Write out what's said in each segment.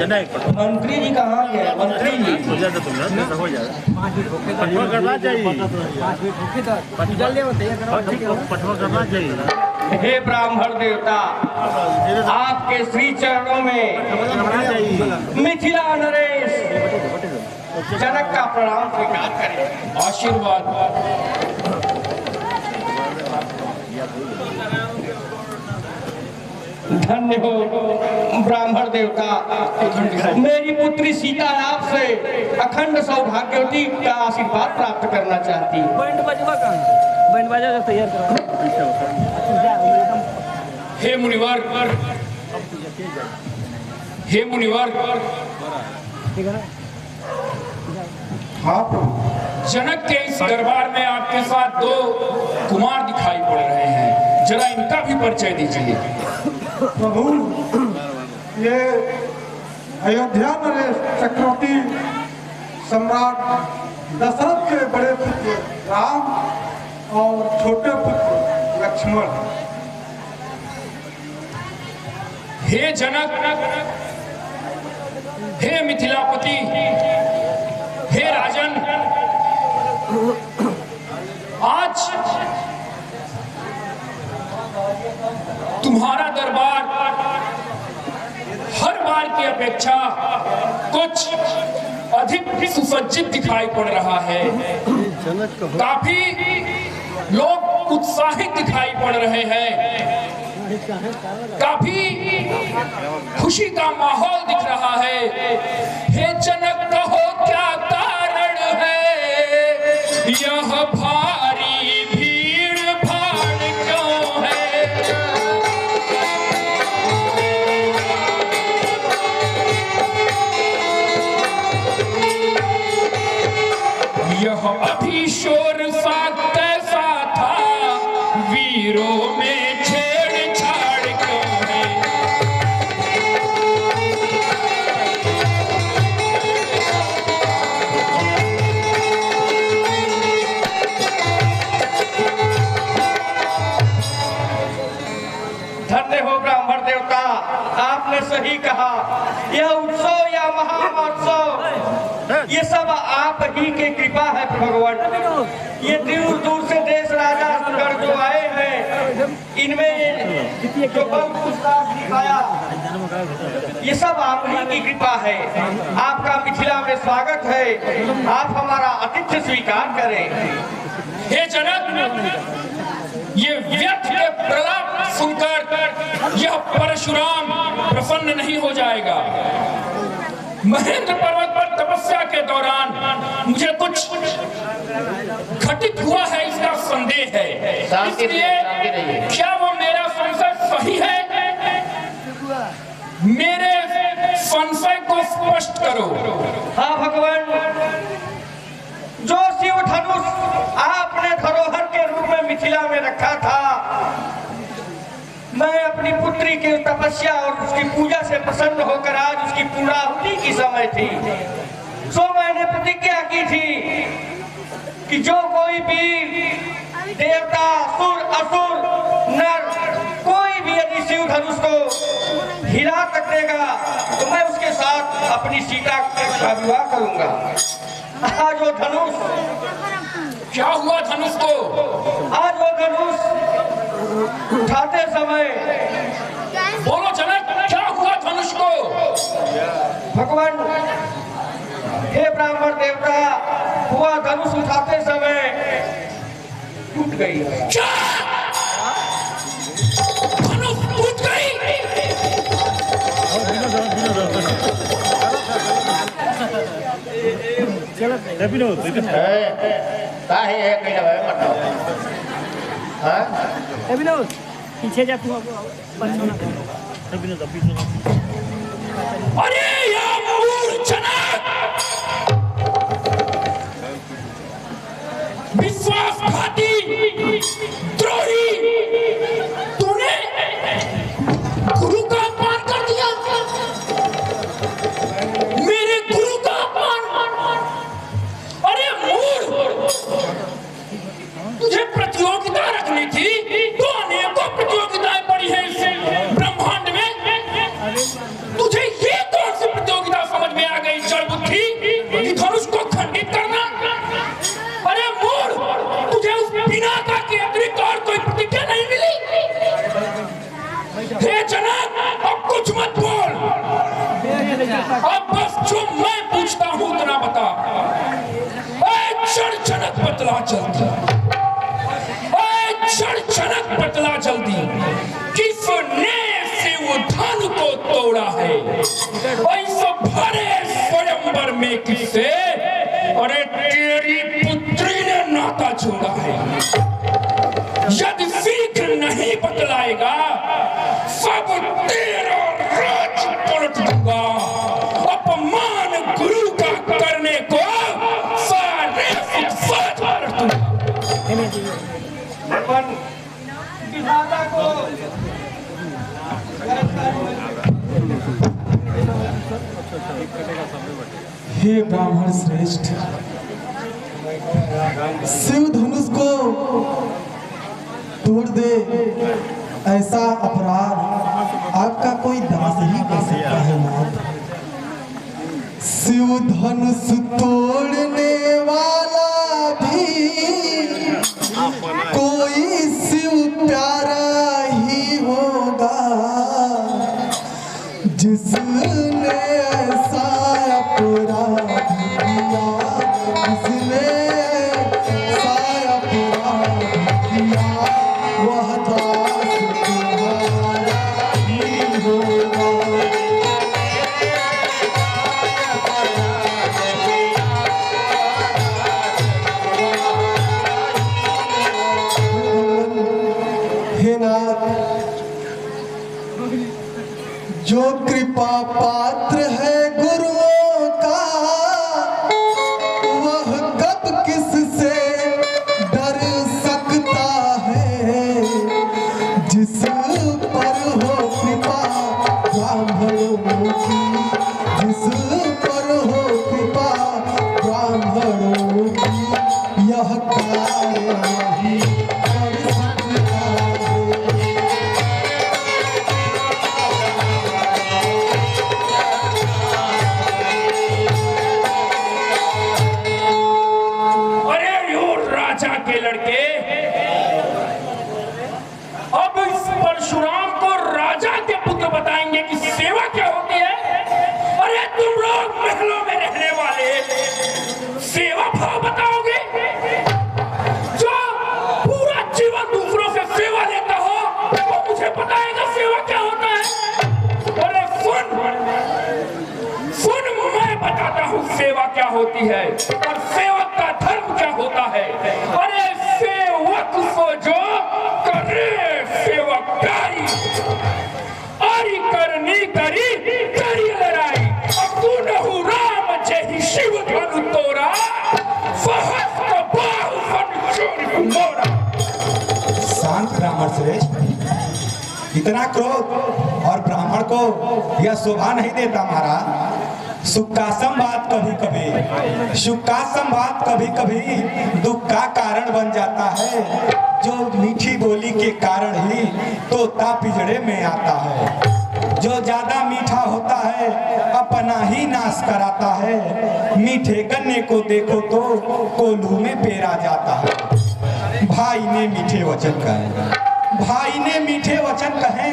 मंत्री जी कहाँ गए? मंत्री जी हे ब्राह्मण देवता, आपके श्री चरणों में मिथिला नरेश जनक का प्रणाम स्वीकार करें। आशीर्वाद। धन्य हो ब्राह्मण देवता, मेरी पुत्री सीता आपसे अखंड सौभाग्यवती का आशीर्वाद प्राप्त करना चाहती है। बैंड बाजा तैयार करो। हे मुनिवर, हे मुनिवर, हाँ, जनक के इस दरबार में आपके साथ दो कुमार दिखाई पड़ रहे हैं, जरा इनका भी परिचय दीजिए। प्रभु, ये अयोध्या नरेश चक्रवर्ती सम्राट दशरथ के बड़े पुत्र राम और छोटे पुत्र लक्ष्मण। हे जनक, हे मिथिलापति, हे राजन, आज तुम्हारा दरबार हर बार की अपेक्षा कुछ अधिक सुसज्जित दिखाई पड़ रहा है। काफी लोग उत्साहित दिखाई पड़ रहे हैं, काफी खुशी का माहौल दिख रहा है। हे जनक, कहो क्या कारण है यह भारी भीड़ भाड़ क्यों है? यह अभी शोर सा कैसा था, वीरों में छेड़छाड़ क्यों है? धन्य हो ब्राह्मण देवता, आपने सही कहा। यह उत्सव या महामहोत्सव ये सब आप ही के कृपा है भगवान। ये दूर दूर से देश राजा गण जो आए हैं, इनमें जो बल उत्साह दिखाया, ये सब आप ही की कृपा है। आपका मिथिला में स्वागत है, आप हमारा आतिथ्य स्वीकार करें। हे जनक, ये व्यर्थ के प्रलाप सुनकर यह परशुराम प्रसन्न नहीं हो जाएगा। महेंद्र पर्वत पर तपस्या के दौरान मुझे कुछ घटित हुआ है, इसका संदेह है। इसलिए क्या वो मेरा संशय सही है? मेरे संशय को स्पष्ट करो। हाँ भगवान, जो शिव धनुष आपने धरोहर के रूप में मिथिला में रखा था, मैं अपनी पुत्री की तपस्या और उसकी पूजा से प्रसन्न होकर आज उसकी पूर्णाहुति की समय थी, सो मैंने प्रतिज्ञा की थी कि जो कोई भी देवता, सुर, असुर, नर, कोई भी यदि शिव धनुष को हिला कर देगा तो मैं उसके साथ अपनी सीता का विवाह करूंगा। आज वो धनुष, क्या हुआ धनुष को? आज वो धनुष उठाते समय, बोलो जनक, क्या हुआ धनुष को? भगवान, हे ब्राह्मण देवता, हुआ धनुष उठाते समय टूट गई। क्या धनुष टूट गई? पीछे जा तू। अरे या मूर्ख जनक, विश्वासघाती, द्रोही, तूने गुरु का अपमान कर दिया, मेरे गुरु का अपमान। अरे मूर्ख, तुझे प्रतियोगिता रखनी थी तो अनेकों प्रतियोगिताएं पड़ी है इस ब्रह्मांड में। अब बस जो मैं पूछता हूं उतना बता। चढ़ पतला जल्दी, चढ़ पतला जल्दी, किसने शिवधन को तोड़ा है? इस भरे स्वयंवर में किससे अरे तेरी पुत्री ने नाता जोड़ा है? यदि शीघ्र नहीं बतलाएगा सब तेरा राज पलट दूंगा। अपमान गुरु का करने को सारे अपन विधाता को हे ब्राह्मण श्रेष्ठ, शिव धनुष को तोड़ दे ऐसा अपराध आपका कोई दास ही कर सकता है नाथ। शिव धनुष तोड़ने वाला भी कोई शिव प्यारा ही होगा, जिसने ऐसा अपराध किया, जिसने ऐसा अपराध किया, वह दास तुम्हारा ही होगा। हे नाथ, जो कृपा पात्र है गुरुओं का, वह कब किससे डर सकता है? जिस पर हो कृपा ब्राह्मणों की, जिस पर हो कृपा ब्राह्मणों की, यह कार्य नहीं कर सकता है। के लड़के, अब इस परशुराम को राजा के पुत्र बताएंगे कि सेवा क्या होती है? अरे तुम लोग महलों में रहने वाले सेवा भाव बताओगे? जो पूरा जीवन दूसरों से सेवा लेता हो वो मुझे बताएगा सेवा क्या होता है? अरे सुन, मैं बताता हूँ सेवा क्या होती है और सेवक का धर्म क्या होता है। अरे सेवक को जो करे सेवकाई, आरी करनी करी करी लड़ाई, अकुनहु राम जहि शिव धनु तोरा, सहस्त्र बाहु सन चोरी मोरा। शांत ब्राह्मण श्रेष्ठ, इतना क्रोध और ब्राह्मण को यह शोभा नहीं देता महाराज। सुख का संवाद कभी कभी, सुख का संवाद कभी कभी दुख का कारण बन जाता है। जो मीठी बोली के कारण ही तोता पिंजड़े में आता है। जो ज्यादा मीठा होता है अपना ही नाश कराता है। मीठे गन्ने को देखो तो कोल्हू में पेरा जाता है। भाई ने मीठे वचन कहे, भाई ने मीठे वचन कहे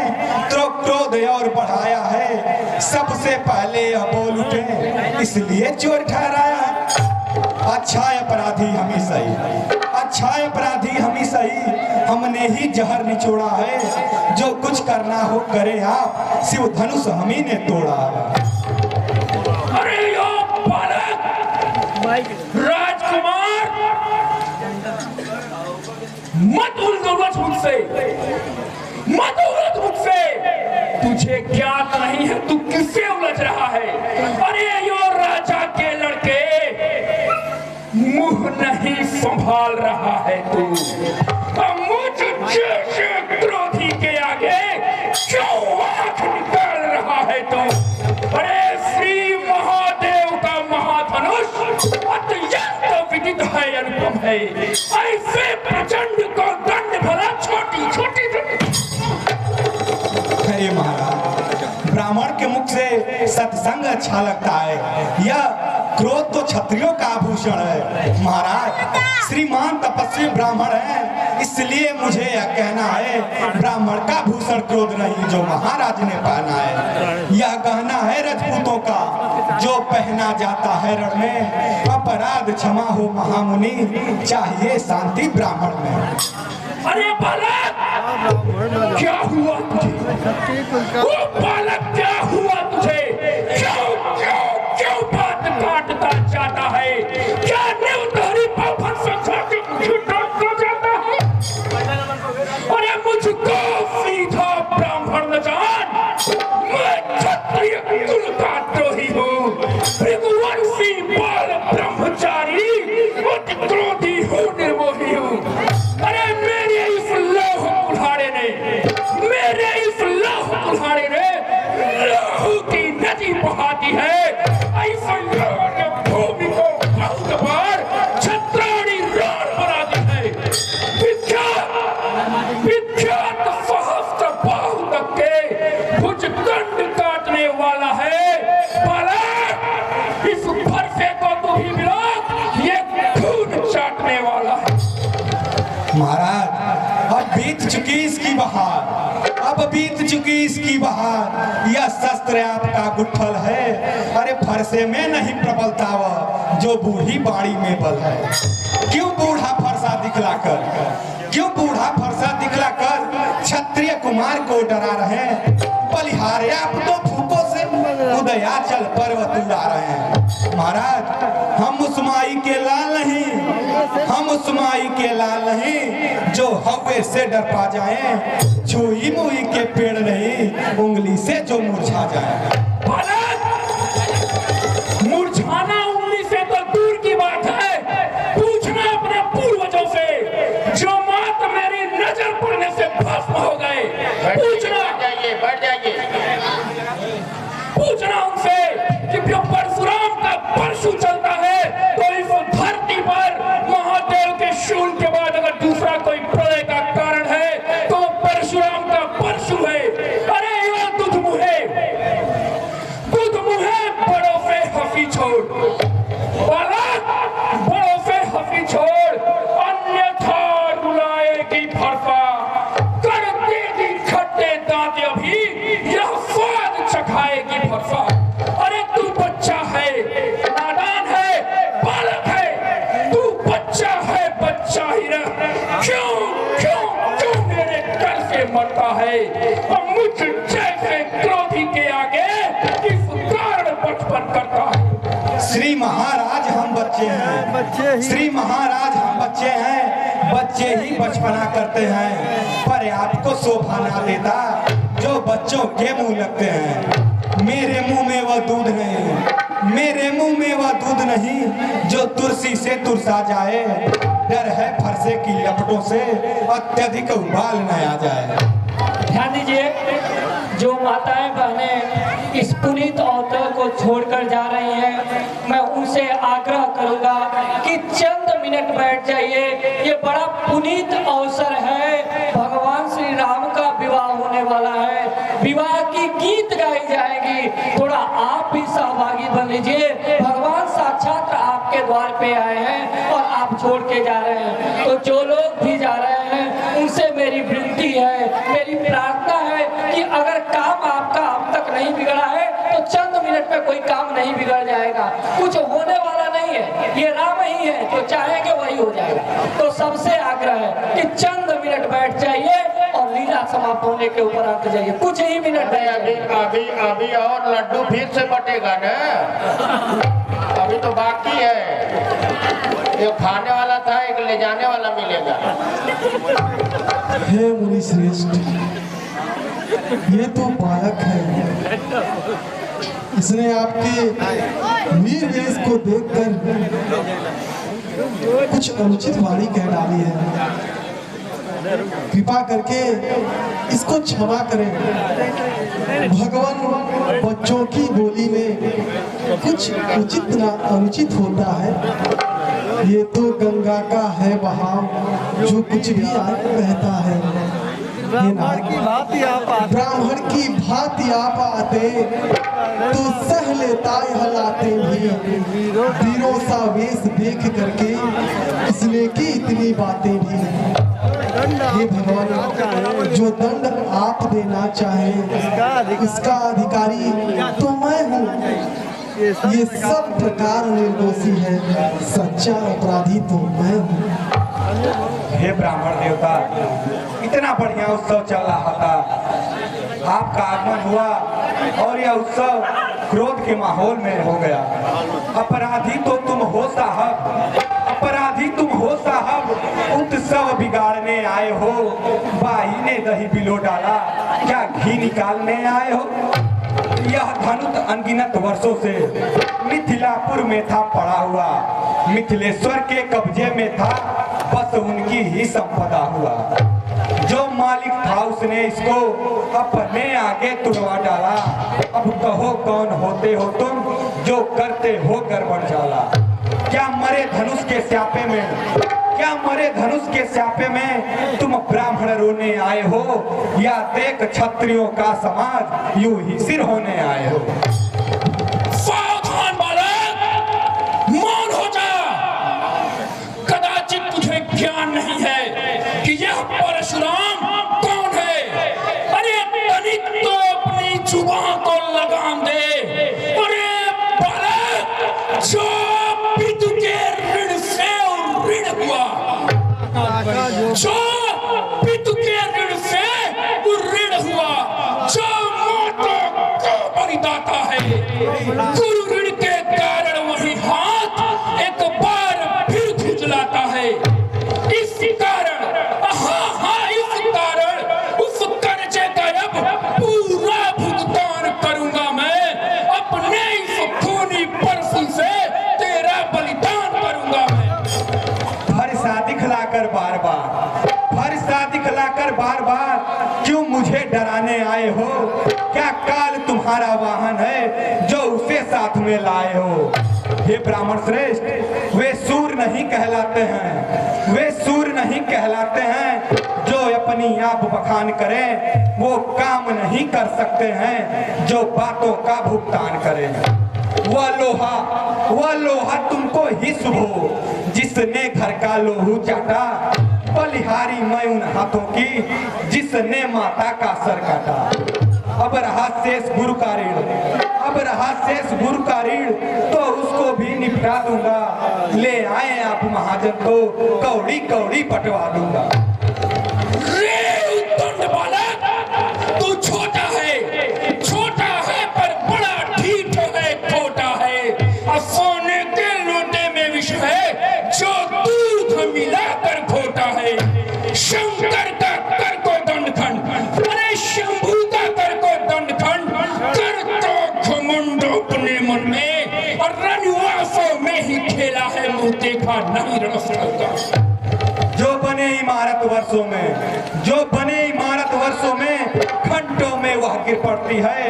तो क्रोध और बढ़ाया है। सबसे पहले यह बोल उठे इसलिए चोर ठहराया है। अच्छा अपराधी हम ही सही, अच्छा अपराधी हम ही सही। हमने ही जहर निचोड़ा है। जो कुछ करना हो करे आप, शिव धनुष हम ही ने तोड़ा है। अरे यो बालक राजकुमार, मत उलझ मुझसे, मत उलझ मुझसे। तुझे ज्ञात नहीं है तू किससे उलझ रहा है। अरे यो राजा के लड़के, मुंह नहीं संभाल रहा है तू। मुझ जैसे क्रोधी के आगे क्यों आंख निकाल रहा है तू? अरे श्री महादेव का महाधनुष अत्यंत विदित है, अनुपम है। ऐसे प्रचंड को दंड भला छोटी छोटी। अरे महाराज, ब्राह्मण के मुख से सत्संग अच्छा लगता है। यह क्रोध तो क्षत्रियों का आभूषण है महाराज। श्रीमान तपस्वी ब्राह्मण है, इसलिए मुझे यह कहना है ब्राह्मण का भूषण क्रोध नहीं जो महाराज ने पहना है। यह गहना है राजपूतों का, जो पहना जाता है रण में, अपराध क्षमा हो महामुनि, चाहिए शांति ब्राह्मण में। अरे बालक, क्या हुआ तुझे? वो बालक, क्या हुआ तुझे? क्यों क्यों क्यों बात काटता जाता है? क्या निर्दोषी पापन से जाके मुझे डांटता जाता है? अरे मुझको सीधा ब्राह्मण न जान, मैं क्षत्रिय कुल का द्रोही हूँ, भृगुवंशी बाल ब्रह्मचारी, अति क्रोधी हूँ, निर्मोही हूँ। अरे मेरे इस लौह कुल्हाड़े ने लहू की नदी बहाती है। ऐसा लोगों ने भूमि को बहुत बार छत्राणी रण बना दी है। विख्यात सहस्त्र बाहु तक के भुजदंड काटने वाला है। बालक, इस फरसे को तू भी मिला, ये खून चाटने वाला है। महाराज, अब बीत चुकी इसकी बहार, अब बीत चुकी इसकी बहार, यह शस्त्र आपका गुट्ठल है। अरे फरसे में नहीं प्रबलता वह, जो बूढ़ी बाड़ी में बल है। क्यों बूढ़ा फरसा दिखलाकर, क्यों बूढ़ा फरसा दिखलाकर क्षत्रिय कुमार को डरा रहे? बलिहारे आप तो फूकों से उदयाचल पर्वत उड़ा रहे हैं। महाराज, हम उस माई के लाल नहीं, हम उस माई के लाल नहीं, जो हवे से डर पा जाए, छुई मुई के पेड़ नहीं, उंगली से जो मुरझा जाए। मुरझाना उंगली से तो दूर की बात है, पूछना अपने पूर्वजों से जो मात मेरी नजर पड़ने से भस्म हो गए। पूछना, बढ़ जाइए। पूछना उनसे कि जब परशुराम का परशु चलता है तो इस धरती पर महादेव के शूल के बाद अगर दूसरा कोई प्रलय का कारण है तो परशुराम का परशु है। अरे यो तुझ मुहे बड़ों से हंसी छोड़, बालक, बड़ों से हंसी छोड़, अन्यथा रुलाएगी फरसा, कर देगी खट्टे दांत अभी, यह स्वाद चखाएगी फरसा। अरे तू बच्चा है, नादान है, बालक है, तू बच्चा है, बच्चा ही रह। क्यों क्यों क्यों मेरे डर से मरता है? और मुझ जैसे क्रोधी के आगे किस कारण बचपन करता है? श्री महाराज, हम बच्चे हैं, श्री महाराज, हम बच्चे हैं, बच्चे ही बचपना करते हैं, पर आपको शोभा ना देता जो बच्चों के मुंह लगते हैं। मेरे मुंह में वह दूध नहीं, मेरे मुंह में वह दूध नहीं, जो तुलसी से तुरसा जाए। डर है फरसे की लपटों से अत्यधिक उबाल न आ जाए। ध्यान दीजिए, जो माताएं बहनें इस पुनीत अवसर को छोड़कर जा रही हैं, मैं उनसे आग्रह करूंगा कि चंद मिनट बैठ जाइए। ये बड़ा पुनीत अवसर है, भगवान श्री राम का विवाह होने वाला है, विवाह की गीत गाई जाएगी, थोड़ा आप भी सहभागी बन लीजिए। भगवान साक्षात आपके द्वार पे आए हैं और आप छोड़ के जा रहे हैं, तो जो लोग भी जा रहे हैं उनसे मेरी विनती है, मेरी प्रार्थना है कि अगर काम आपका अब तक नहीं बिगड़ा है तो चंद मिनट में कोई काम नहीं बिगड़ जाएगा। कुछ होने वाला नहीं है, ये राम ही है, जो चाहेंगे वही हो जाएगा। तो सबसे आग्रह है कि चंद मिनट बैठ जाइए और लीला समाप्त होने के ऊपर आते जाइए। कुछ ही मिनट अभी और लड्डू फिर से बटेगा ना, अभी तो बाकी है। एक खाने वाला था, एक ले जाने वाला मिलेगा। हे मुनि श्रेष्ठ, ये तो बालक है, इसने आपके वीर वेश को देखकर कुछ अनुचित वाणी कह डाली है। कृपा करके इसको क्षमा करें। भगवान, बच्चों की बोली में कुछ उचित ना अनुचित होता है। ये तो गंगा का है बहाव, जो कुछ भी आगे बहता है। ब्राह्मण की भांति आप आते तो सह लेता यह लाते भी। वीरों सा वेश देख करके इसने की इतनी बातें भी। ये भगवान, जो दंड आप देना चाहे उसका अधिकारी तो मैं हूँ। ये सब प्रकार निर्दोषी है, सच्चा अपराधी तो मैं हूँ। हे ब्राह्मण देवता, इतना बढ़िया उत्सव चल रहा था, आपका आगमन हुआ और यह उत्सव क्रोध के माहौल में हो गया। अपराधी तो तुम हो साहब, अपराधी तुम हो साहब, उत्सव बिगाड़ने आए हो। बाई ने दही बिलो डाला, क्या घी निकालने आए हो? यह धनुष अनगिनत वर्षों से मिथिलापुर में था पड़ा हुआ, मिथिलेश्वर के कब्जे में था, बस उनकी ही संपदा हुआ। जो मालिक था उसने इसको अपने आगे तुड़वा डाला। अब कहो कौन होते हो तुम, जो करते हो गड़बड़ जाला। क्या मरे धनुष के स्यापे में, क्या मरे धनुष के स्यापे में तुम ब्राह्मण रोने आए हो, या देख क्षत्रियों का समाज यूं ही सिर होने आए हो? सावधान बालक, मौन हो जा। कदाचित तुझे ज्ञान नहीं है कि यह परशुराम कौन है। अरे तनिक तो अपनी जुबान को लगाम दे। अरे बालक, जो पितु के ऋण से ऋण हुआ, जो पितु के ऋण से ऋण हुआ, जो माता का परिदाता है, गुरु ऋण के कारण वही हाथ एक बार फिर खुजलाता है। इस कारण, इस कारण उस कर्जे का अब पूरा भुगतान करूंगा मैं। अपने इस खूनी परसों से तेरा बलिदान करूंगा मैं। फरसा दिखलाकर बार बार, फरसा दिखलाकर बार बार क्यों मुझे डराने आए हो? क्या काल तुम्हारा वाहन है जो उसे साथ में लाए हो? हे ब्राह्मण श्रेष्ठ, वे सूर नहीं कहलाते हैं, वे सूर नहीं कहलाते हैं जो अपनी आप बखान करें। वो काम नहीं कर सकते हैं जो बातों का भुगतान करें। वह लोहा तुमको ही शुभ हो जिसने घर का लोहू चाटा। बलिहारी मैं उन हाथों की जिसने माता का सर काटा। अब रहा शेष गुरु का ऋण, अब रहा शेष गुरु का ऋण, तो उसको भी निपटा दूंगा। ले आए आप महाजन तो कौड़ी कौड़ी बंटवा दूंगा। रे उद्दंड बालक, तू छोटा है पर बड़ा ढीठ है, खोटा है। और सोने के लोटे में विष है जो दूध मिलाकर घोटा है। शंकर का कर को दंडखंड, अरे शंभू का कर को दंडखंड। कर तो घमंड अपने मन में, और रनवासों में ही खेला है, मुंह देखा नहीं रणस्थल का। जो बने इमारत वर्षों में, जो बने इमारत वर्षों में, घंटों में वह गिर पड़ती है।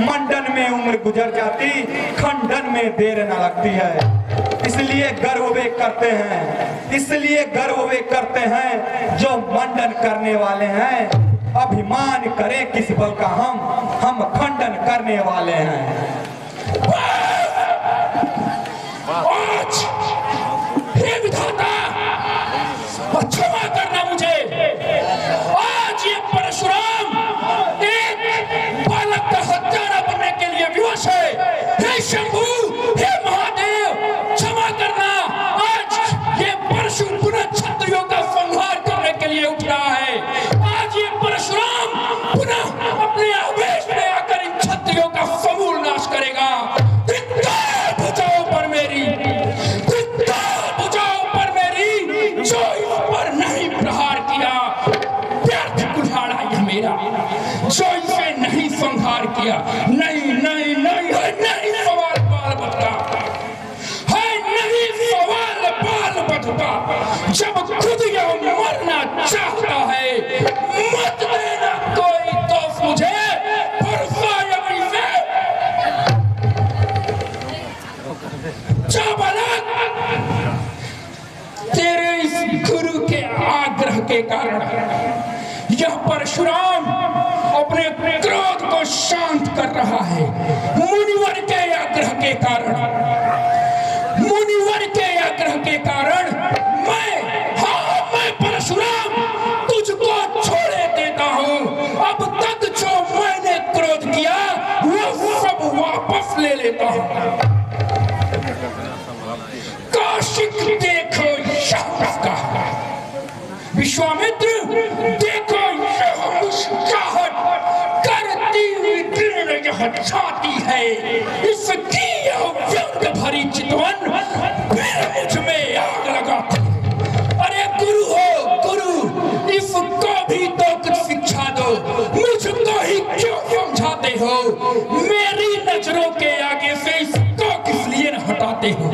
मंडन में उम्र गुजर जाती, खंडन में देर न लगती है। इसलिए गर्व वे करते हैं, इसलिए गर्व वे करते हैं जो मंडन करने वाले हैं। अभिमान करें किस बल का हम खंडन करने वाले हैं। आज हे विधाता, क्षमा करना मुझे। आज ये परशुराम एक बालक का हत्यारा बनने के लिए विवश है। हे शंभू, हे महादेव, क्षमा करना। आज ये परशु पुनः क्षत्रियों का संहार करने के लिए उठ रहा है। आज ये परशुराम पुनः अपने आवेश में आकर इन क्षत्रियों का समूल नाश करेगा। बुझाओ पर मेरी, बुझाओ पर मेरी, जो इस पर नहीं प्रहार किया। व्यर्थ कुल्हाड़ा यह मेरा, जो इसे नहीं संहार किया। नहीं नहीं नहीं है, नहीं सवाल बाल बचता है, नहीं सवाल बाल बचता। जब खुद यह मरना चाहता है, मत देना कोई दोस्त मुझे। तेरे इस गुरु के आग्रह के कारण यह परशुराम अपने क्रोध को शांत कर रहा है। मुनिवर के आग्रह के कारण, मुनिवर के आग्रह के कारण मैं परशुराम तुझको छोड़े देता हूं। अब तक जो मैंने क्रोध किया वो सब वापस ले लेता हूं। देखो यह मुस्कुराहट करती हुई किरण यह छाती है, इसकी यह व्यंग भरी चितवन फिर मुझ में आग लगाती है। अरे गुरु हो गुरु, इसको भी तो कुछ शिक्षा दो, मुझको ही क्यों समझाते हो? मेरी नजरों के आगे से इसको किस लिए न हटाते हो?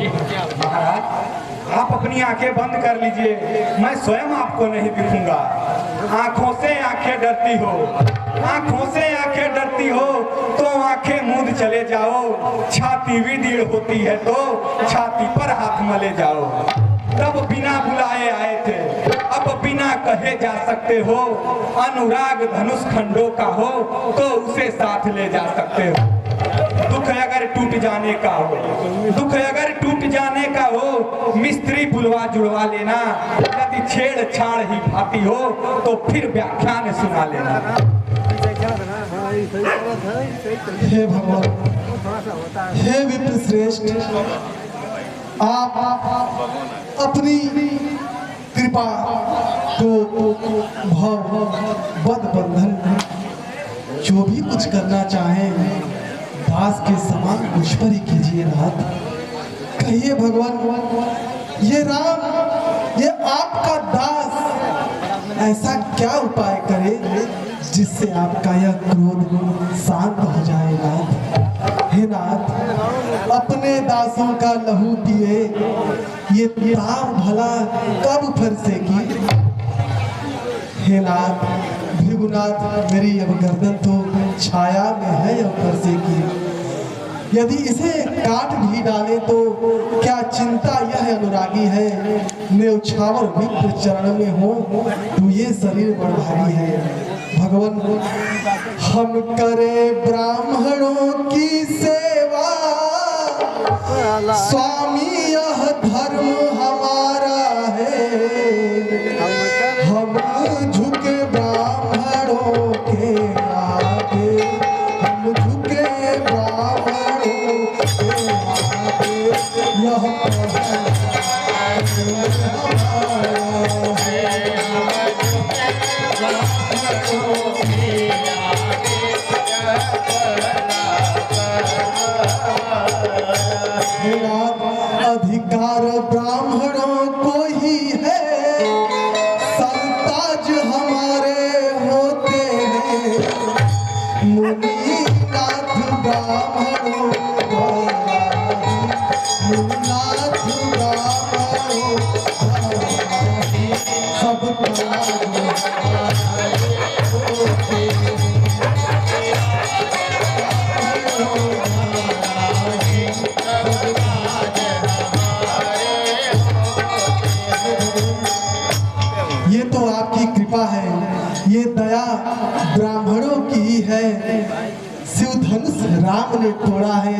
महाराज आप अपनी आंखें बंद कर लीजिए, मैं स्वयं आपको नहीं दिखूंगा। आंखों से आंखें डरती हो, आंखों से आंखें डरती हो तो आंखें मूंद चले जाओ। छाती भी दीड़ होती है तो छाती पर हाथ मले जाओ। तब बिना बुलाए आए थे, अब बिना कहे जा सकते हो। अनुराग धनुष खंडों का हो तो उसे साथ ले जा सकते हो। दुख अगर टूट जाने का हो, दुख अगर टूट जाने का हो, मिस्त्री बुलवा जुड़वा लेना। यदि छेड़छाड़ ही भाती हो तो फिर व्याख्यान सुना लेना। हे भगवान, हे विप्र श्रेष्ठ, आप अपनी कृपा को भव बद बंधन जो भी कुछ करना चाहें दास के समान मुझ पर ही कीजिए नाथ। कहिए भगवान, ये राम, ये आपका दास ऐसा क्या उपाय करे जिससे आपका यह क्रोध शांत हो जाए नाथ। हे नाथ, अपने दासों का लहू पिए ये ताव भला कब फरसेगी। हे नाथ, भृगुनाथ, मेरी अब गर्दन तो छाया में है अब फरसेगी। यदि इसे काट भी डाले तो क्या चिंता यह अनुरागी है। न्यौछावर विप्र चरण में हो तो ये शरीर बड़ भारी है। भगवान, हम करे ब्राह्मणों की सेवा, स्वामी यह धर्म हमारा है। हम झुके ब्राह्मणों के आगे, हम झुके ब्राह्मणों के आगे। यह अधिकार ब्राह्मणों को ही है, सरताज हमारे होते हैं। मुनिनाथ ब्राह्मणों मुनिनाथ ब्राह्मणों सब ये तो आपकी कृपा है, ये दया ब्राह्मणों की ही है। शिव धनुष राम ने तोड़ा है,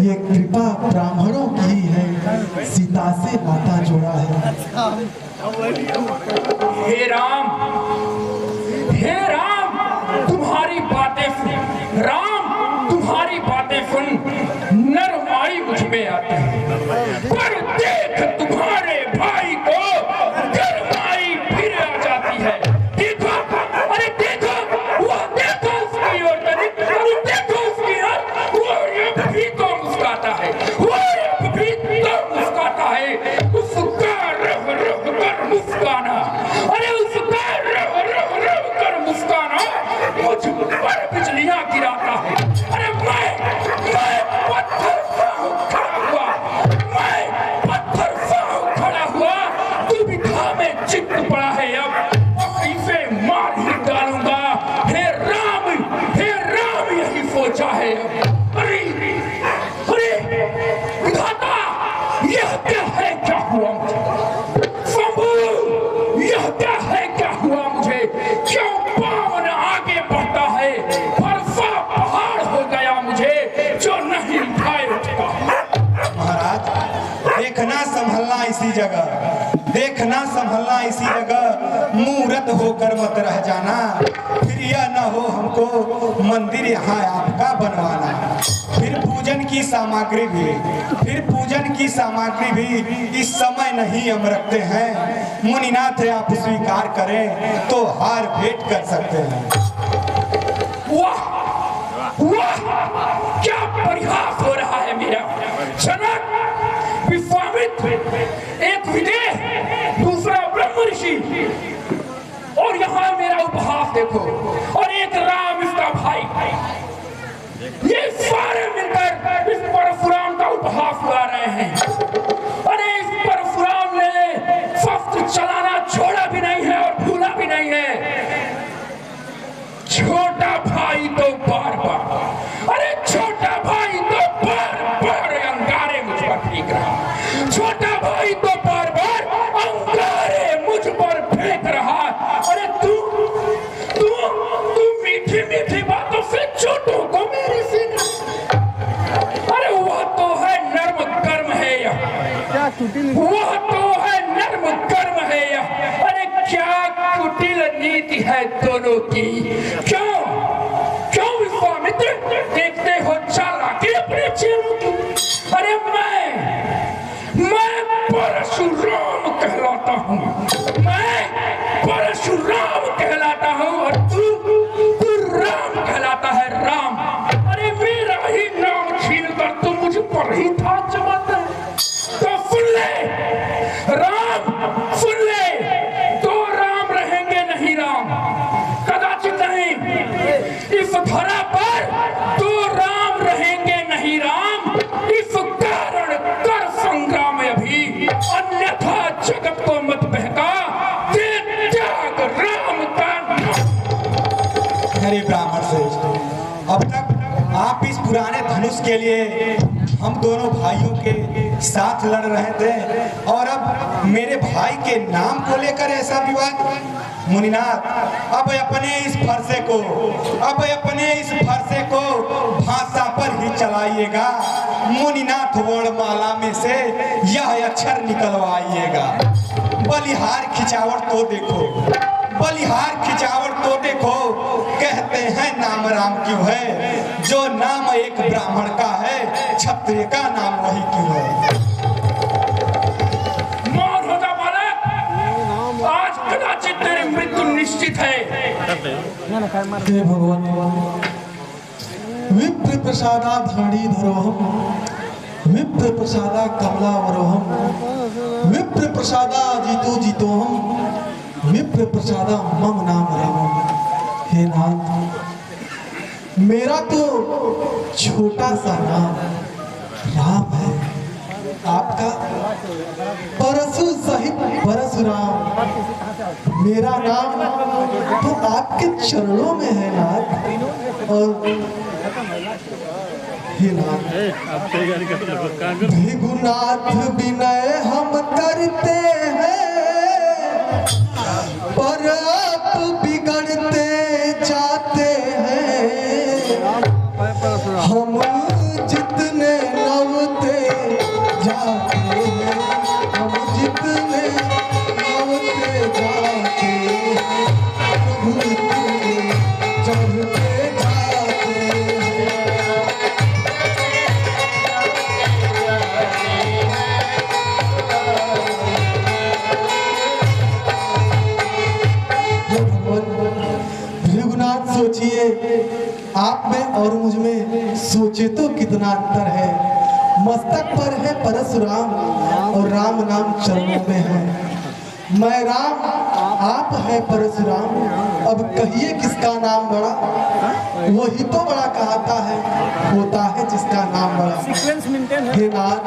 ये कृपा ब्राह्मणों की ही है। सीता से नाता जोड़ा है। हे राम, हे राम, तुम्हारी बातें सुन, राम तुम्हारी बातें सुन नरमाई मुझ में आती है। पर देख तुम्हारे भाई को गरमाई फिर आ जाती है। देखो, अरे देखो, वो देखो उसकी ओर, देखो उसकी ओर, वो ये भी तो मुस्कुराता है, वो ये भी तो मुस्कुराता है। उसका रह रह कर मुस्काना, अरे उसका रह रह रह कर मुस्काना मुझ पर बिजलियां गिराता है। अरे मैं पत्थर सा खड़ा हुआ, मैं पत्थर सा खड़ा हुआ, तू भी में चित्त पड़ा है। अब इसे मार ही डालूंगा। हे राम यही सोचा है। अरे अरे विधाता, यह क्या है, क्या हुआ मुझे? शंभू, यह क्या है, क्या हुआ मुझे? क्यों पावन आगे बढ़ता है, फरसा पहाड़ हो गया मुझे जो नहीं उठाए उठता। महाराज, देखना संभलना इसी जगह, देखना संभलना इसी जगह, मूर्त होकर मत रह जाना। फिर यह न हो हमको मंदिर यहाँ आपका बनवाना। फिर पूजन की सामग्री भी इस समय नहीं हम रखते हैं। मुनिनाथ आप स्वीकार करें तो हार भेंट कर सकते हैं। वाह वाह, क्या परिहास हो रहा है मेरा। जनक, विश्वामित्र, एक विदेह, दूसरा ब्रह्म ऋषि, और यहाँ मेरा उपहास देखो, और एक राम इसका भाई। ये सारे मिलकर इस परशुराम का उपहास उड़ा रहे हैं। अरे इस परशुराम ने शस्त्र चलाना छोड़ा भी नहीं है और भूला भी नहीं है। छोटा भाई तो बार बार, अरे छोटा भाई तो बार बार अंगारे मुझ पर फेंक रहा। छोटा भाई तो बार बार अंगारे मुझ पर फेंक रहा। अरे तू मीठी मीठी बातों से छोटों को मेरे से, अरे वह तो है नर्म कर्म है यह, वह तो है नर्म कर्म है यह। अरे क्या कुटिल नीति है दोनों की। क्यों विश्वामित्र, देखते हो चालाकी अपने चेलों की। अरे मैं परशुराम कहलाता हूँ, मैं परशुराम कहलाता हूँ, और तू राम कहलाता है, राम। अरे मेरा ही नाम छीन कर तू मुझ पर ही था जमाता है। तो सुन ले राम, सुन ले, दो राम रहेंगे नहीं राम, कदाचित नहीं। इस धरा पर दो राम रहेंगे नहीं राम। इस कारण कर संग्राम अभी, अन्यथा जगत को मत बहका। दे त्याग राम का नाम। अरे ब्राह्मण श्रेष्ठ, अब तक आप इस पुराने धनुष के लिए हम दोनों भाइयों के साथ लड़ रहे थे, और अब मेरे भाई के नाम को लेकर ऐसा विवाद। मुनिनाथ, अब अपने इस फरसे को भाषा पर ही चलाइएगा। मुनिनाथ वर्णमाला में से यह अक्षर निकलवाइएगा। बलिहार खिंचावट तो देखो, कहते हैं नाम राम क्यों है। जो नाम एक ब्राह्मण का है, क्षत्रिय का नाम वही क्यों है। मौन हो जा बालक, आज कदाचित तेरी मृत्यु निश्चित है। हे भगवान, विप्र प्रसादा धरणी धरोहम, विप्र प्रसादा कमला वरोहम, विप्र प्रसादा जितोहम, विप्र प्रसादा मम नाम रामम। हे नाथ, मेरा तो छोटा सा नाम राम है, आपका परशु सहित परशुराम। मेरा नाम तो आपके चरणों में है नाथ। और हे नाथ, भृगुनाथ विनय हम करते हैं, पर आप बिगड़ते जाते हैं। हम जितने नवते जाते हैं, हम जितने नवते जाते हैं, प्रभु इतने चढ़ते जाते हैं। भृगुनाथ, सोचिए, आप में और मुझ में सोचे तो कितना अंतर है। मस्तक पर है परशुराम और राम नाम चरणों में है। मैं राम, आप है परशुराम। अब कहिए किसका नाम बड़ा। वही तो बड़ा कहता है, होता है जिसका नाम बड़ा। हे नाथ,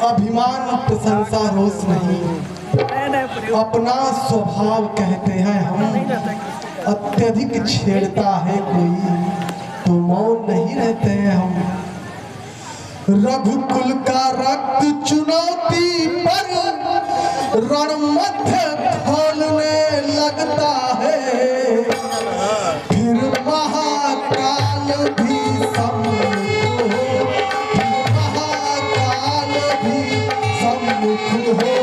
अभिमान प्रशंसा रोष नहीं, अपना स्वभाव कहते हैं हम। अत्यधिक छेड़ता है कोई तो मौन नहीं रहते हैं हम। रघुकुल का रक्त चुनौती पर रणमध्य खोलने लगता है। फिर महाकाल भी सम्मुख हो, फिर महाकाल भी सम्मुख हो।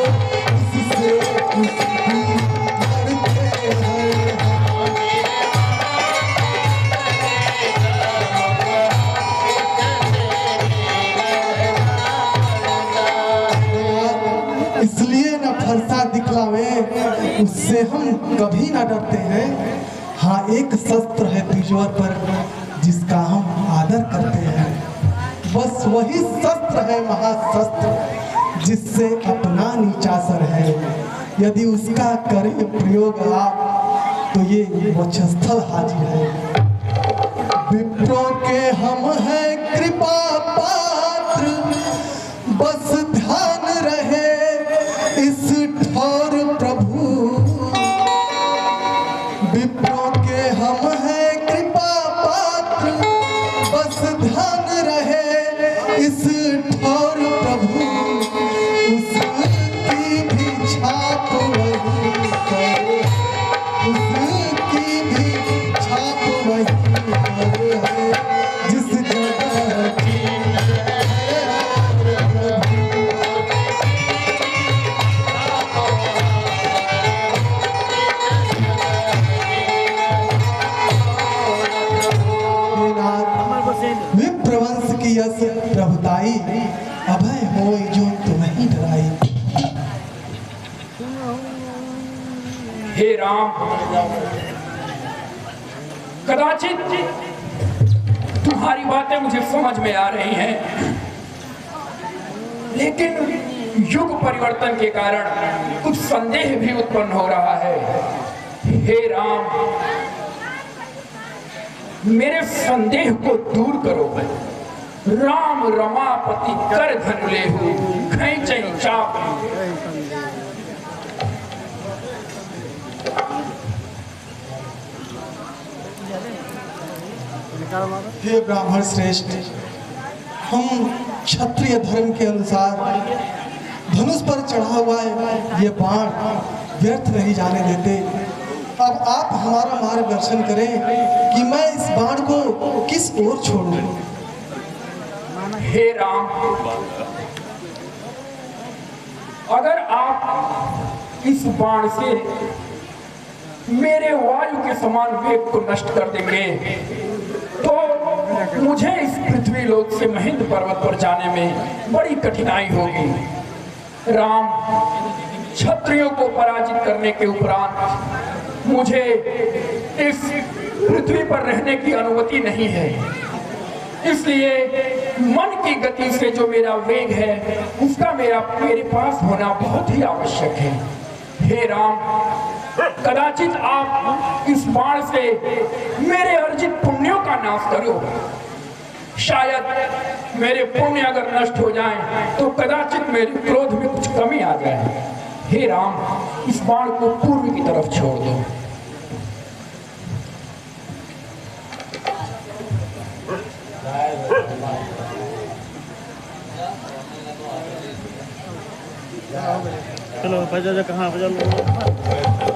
इस श्रृंखला में उससे हम कभी ना डरते हैं। हाँ, एक शस्त्र है द्विजवर पर जिसका हम आदर करते हैं। बस वही शस्त्र है महाशस्त्र जिससे अपना नीचा सर है। यदि उसका करें प्रयोग आप तो ये वक्षस्थल हाजिर है। विप्रों के हम हैं कृपा पात्र, बस ध्यान रहे इस ठौर प्रभु। विप्रों के हम हैं कृपा पात्र, बस ध्यान रहे इस ठौर प्रभु। उसकी भी छाप वही करे, उसकी भी छाप वही करे जिस जगह की विप्रवंश की यश प्रभुताई, अभय होय जो तुम्हें डराई। हे राम, कदाचित तुम्हारी बातें मुझे समझ में आ रही हैं, लेकिन युग परिवर्तन के कारण कुछ संदेह भी उत्पन्न हो रहा है। हे राम, मेरे संदेह को दूर करो। राम रमापति कर धन लेहु, खैंचै चाप। हे ब्राह्मण श्रेष्ठ, हम क्षत्रिय धर्म के अनुसार धनुष पर चढ़ा हुआ है ये बाण व्यर्थ नहीं जाने देते। अब आप हमारा मार्गदर्शन करें कि मैं इस बाण को किस ओर छोड़ूं। हे राम, अगर आप इस बाण से मेरे वायु के समान वेग को नष्ट कर देंगे तो मुझे इस पृथ्वी लोक से महेंद्र पर्वत पर जाने में बड़ी कठिनाई होगी। राम, क्षत्रियों को पराजित करने के उपरांत मुझे इस पृथ्वी पर रहने की अनुमति नहीं है। इसलिए मन की गति से जो मेरा वेग है उसका मेरे पास होना बहुत ही आवश्यक है। हे राम, कदाचित आप इस बाण से मेरे अर्जित पुण्यों का नाश करो। शायद मेरे पुण्य अगर नष्ट हो जाएं तो कदाचित मेरे क्रोध में कुछ कमी आ जाए। हे राम, इस बाण को पूर्व की तरफ छोड़ दो। चलो बजा कहाँ बजा लो।